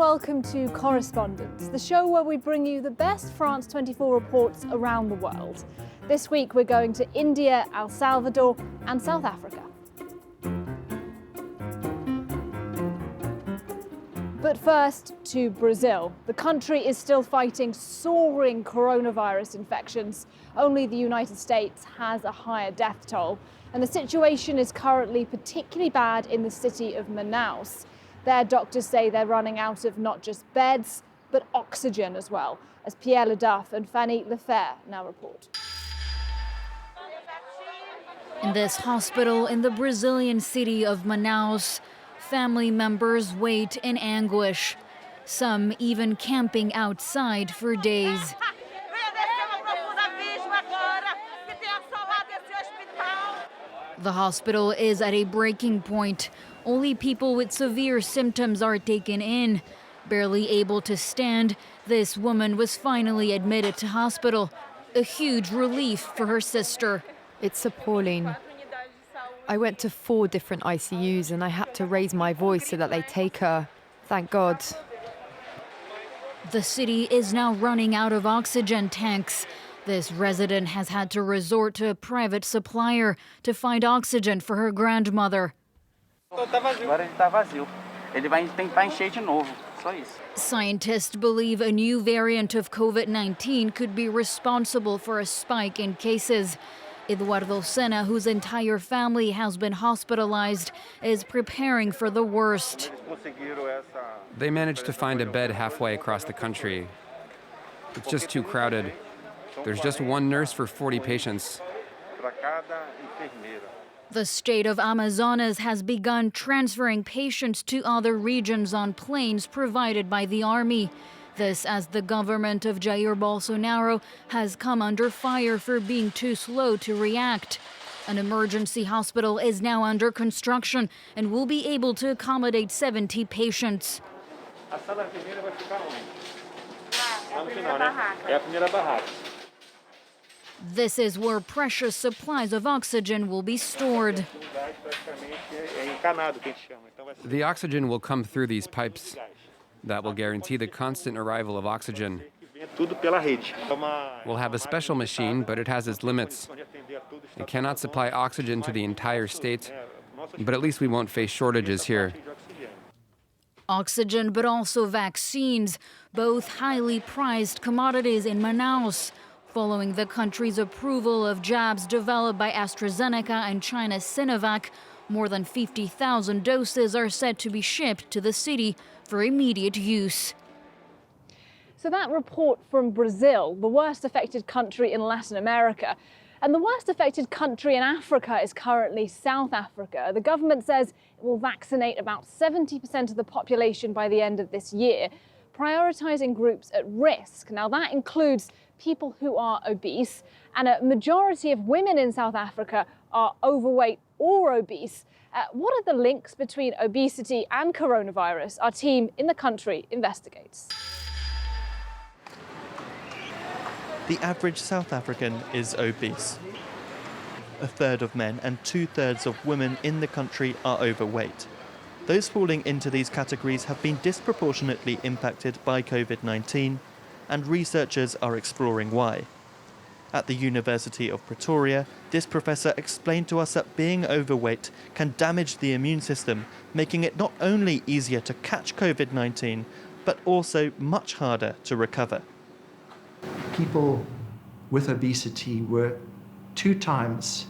welcome to Correspondence, the show where we bring you the best France 24 reports around the world. This week we're going to India, El Salvador and South Africa. But first to Brazil. The country is still fighting soaring coronavirus infections. Only the United States has a higher death toll. And the situation is currently particularly bad in the city of Manaus. There, doctors say they're running out of not just beds, but oxygen as well, as Pierre Leduff and Fanny Lefer now report. In this hospital in the Brazilian city of Manaus, family members wait in anguish, some even camping outside for days. The hospital is at a breaking point. Only people with severe symptoms are taken in. Barely able to stand, this woman was finally admitted to hospital. A huge relief for her sister. It's appalling. I went to 4 different ICUs and I had to raise my voice so that they take her. Thank God. The city is now running out of oxygen tanks. This resident has had to resort to a private supplier to find oxygen for her grandmother. Scientists believe a new variant of Covid-19 could be responsible for a spike in cases. Eduardo Sena, whose entire family has been hospitalized, is preparing for the worst. They managed to find a bed halfway across the country. It's just too crowded. There's just one nurse for 40 patients. The state of Amazonas has begun transferring patients to other regions on planes provided by the army. This as the government of Jair Bolsonaro has come under fire for being too slow to react. An emergency hospital is now under construction and will be able to accommodate 70 patients. This is where precious supplies of oxygen will be stored. The oxygen will come through these pipes. That will guarantee the constant arrival of oxygen. We'll have a special machine, but it has its limits. It cannot supply oxygen to the entire state, but at least we won't face shortages here. Oxygen, but also vaccines, both highly prized commodities in Manaus. Following the country's approval of jabs developed by AstraZeneca and China's Sinovac, more than 50,000 doses are set to be shipped to the city for immediate use. So that report from Brazil, the worst affected country in Latin America. And the worst affected country in Africa is currently South Africa. The government says it will vaccinate about 70% of the population by the end of this year, prioritizing groups at risk. Now that includes people who are obese, and a majority of women in South Africa are overweight or obese. What are the links between obesity and coronavirus? Our team in the country investigates. The average South African is obese. 1/3 of men and 2/3 of women in the country are overweight. Those falling into these categories have been disproportionately impacted by COVID-19, and researchers are exploring why. At the University of Pretoria, this professor explained to us that being overweight can damage the immune system, making it not only easier to catch COVID-19, but also much harder to recover. People with obesity were 2 times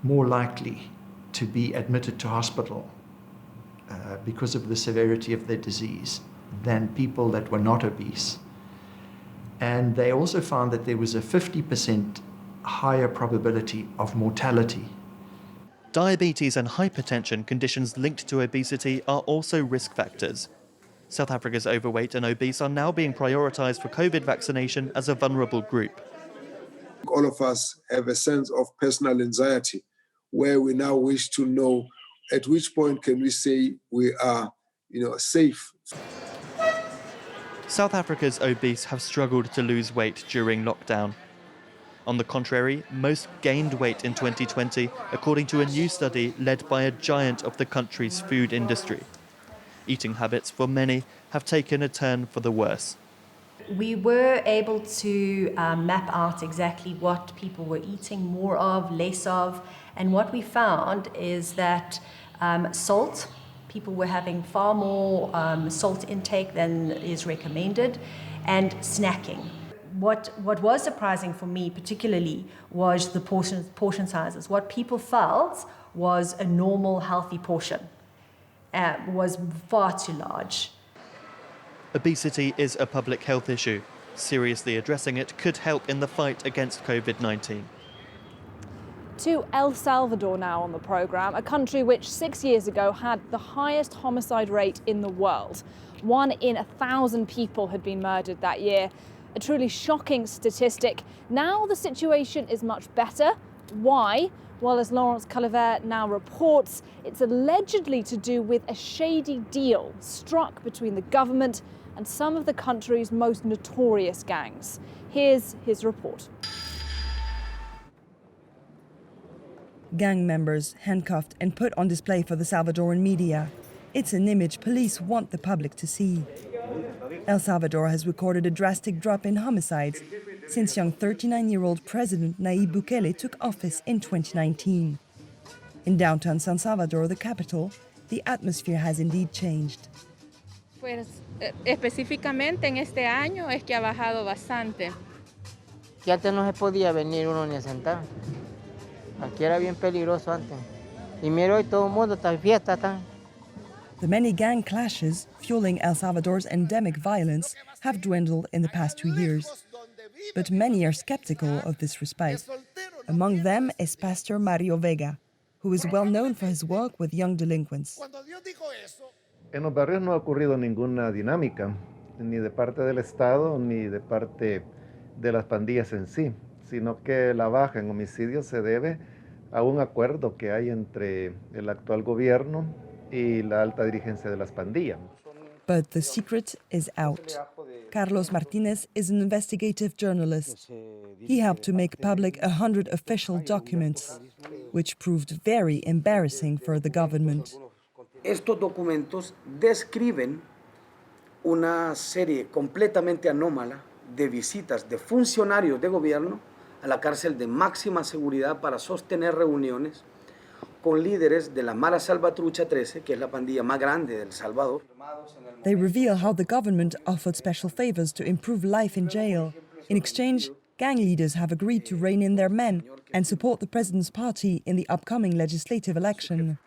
more likely to be admitted to hospital because of the severity of their disease than people that were not obese. And they also found that there was a 50% higher probability of mortality. Diabetes and hypertension, conditions linked to obesity, are also risk factors. South Africa's overweight and obese are now being prioritized for COVID vaccination as a vulnerable group. All of us have a sense of personal anxiety, where we now wish to know at which point can we say we are, safe. South Africa's obese have struggled to lose weight during lockdown. On the contrary, most gained weight in 2020, according to a new study led by a giant of the country's food industry. Eating habits for many have taken a turn for the worse. We were able to map out exactly what people were eating more of, less of, and what we found is that salt, people were having far more salt intake than is recommended, and snacking. What was surprising for me particularly was the portion sizes. What people felt was a normal, healthy portion was far too large. Obesity is a public health issue. Seriously addressing it could help in the fight against Covid-19. To El Salvador now on the programme, a country which 6 years ago had the highest homicide rate in the world. 1 in 1,000 people had been murdered that year. A truly shocking statistic. Now the situation is much better. Why? Well, as Laurence Calaver now reports, it's allegedly to do with a shady deal struck between the government and some of the country's most notorious gangs. Here's his report. Gang members handcuffed and put on display for the Salvadoran media. It's an image police want the public to see. El Salvador has recorded a drastic drop in homicides since young 39-year-old President Nayib Bukele took office in 2019. In downtown San Salvador, the capital, the atmosphere has indeed changed. Pues específicamente en este año es que ha bajado bastante. Que antes no se podía venir uno ni a sentar. Aquí era bien peligroso antes. Y mira hoy todo el mundo está en fiesta. The many gang clashes fueling El Salvador's endemic violence have dwindled in the past 2 years. But many are skeptical of this respite. Among them is Pastor Mario Vega, who is well known for his work with young delinquents. En los barrios no ha ocurrido ninguna dinámica, ni de parte del Estado ni de parte de las pandillas en sí, sino que la baja en homicidios se debe a un acuerdo que hay entre el actual gobierno y la alta dirigencia de las pandillas. But the secret is out. Carlos Martinez is an investigative journalist. He helped to make public 100 official documents, which proved very embarrassing for the government. Estos documentos describen una serie completamente anómala de visitas de funcionarios de gobierno a la cárcel de máxima seguridad para sostener reuniones con líderes de la Mara Salvatrucha 13, que es la pandilla más grande de El Salvador. They reveal how the government offered special favors to improve life in jail. In exchange, gang leaders have agreed to rein in their men and support the president's party in the upcoming legislative election.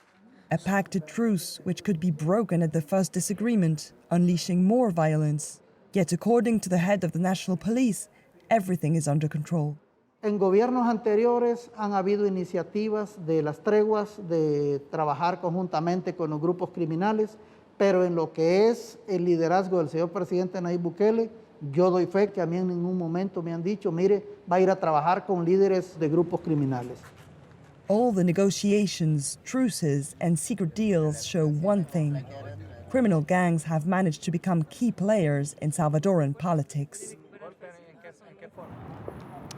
A pacted truce which could be broken at the first disagreement, unleashing more violence. Yet according to the head of the National Police, everything is under control. En gobiernos anteriores han habido iniciativas de las treguas, de trabajar conjuntamente con los grupos criminales, pero en lo que es el liderazgo del señor presidente Nayib Bukele, yo doy fe que a mí en ningún momento me han dicho, mire, va a ir a trabajar con líderes de grupos criminales. All the negotiations, truces, and secret deals show one thing. Criminal gangs have managed to become key players in Salvadoran politics.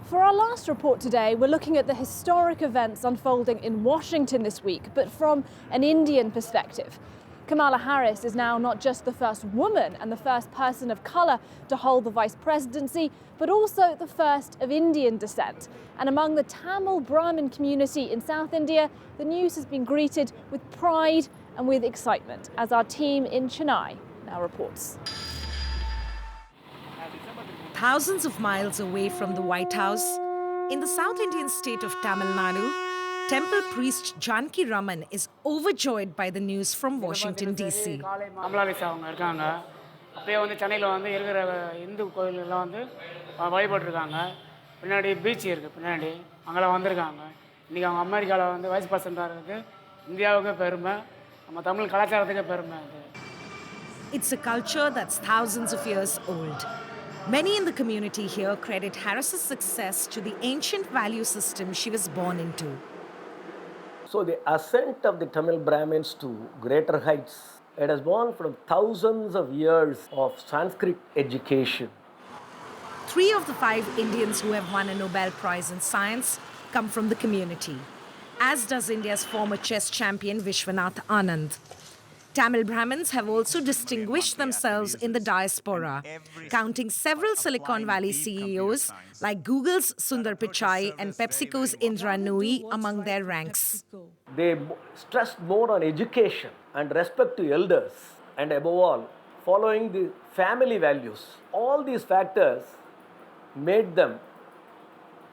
For our last report today, we're looking at the historic events unfolding in Washington this week, but from an Indian perspective. Kamala Harris is now not just the first woman and the first person of colour to hold the vice presidency, but also the first of Indian descent. And among the Tamil Brahmin community in South India, the news has been greeted with pride and with excitement, as our team in Chennai now reports. Thousands of miles away from the White House, in the South Indian state of Tamil Nadu, temple priest Janki Raman is overjoyed by the news from Washington, D.C. It's a culture that's thousands of years old. Many in the community here credit Harris's success to the ancient value system she was born into. So the ascent of the Tamil Brahmins to greater heights, it has born from thousands of years of Sanskrit education. 3 of the 5 Indians who have won a Nobel Prize in Science come from the community, as does India's former chess champion Vishwanath Anand. Tamil Brahmins have also distinguished themselves in the diaspora, counting several Silicon Valley CEOs like Google's Sundar Pichai and PepsiCo's Indra Nooyi among their ranks. They stressed more on education and respect to elders, and above all, following the family values. All these factors made them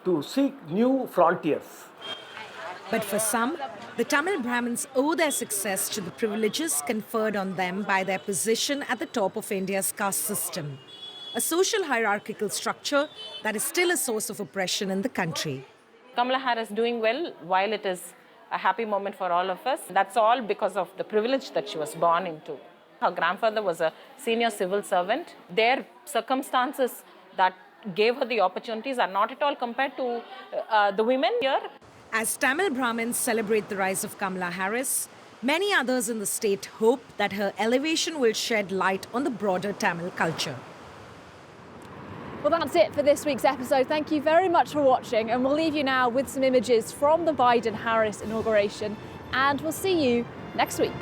to seek new frontiers. But for some, the Tamil Brahmins owe their success to the privileges conferred on them by their position at the top of India's caste system, a social hierarchical structure that is still a source of oppression in the country. Kamala Harris doing well, while it is a happy moment for all of us, that's all because of the privilege that she was born into. Her grandfather was a senior civil servant. Their circumstances that gave her the opportunities are not at all compared to the women here. As Tamil Brahmins celebrate the rise of Kamala Harris, many others in the state hope that her elevation will shed light on the broader Tamil culture. Well, that's it for this week's episode. Thank you very much for watching, and we'll leave you now with some images from the Biden-Harris inauguration, and we'll see you next week.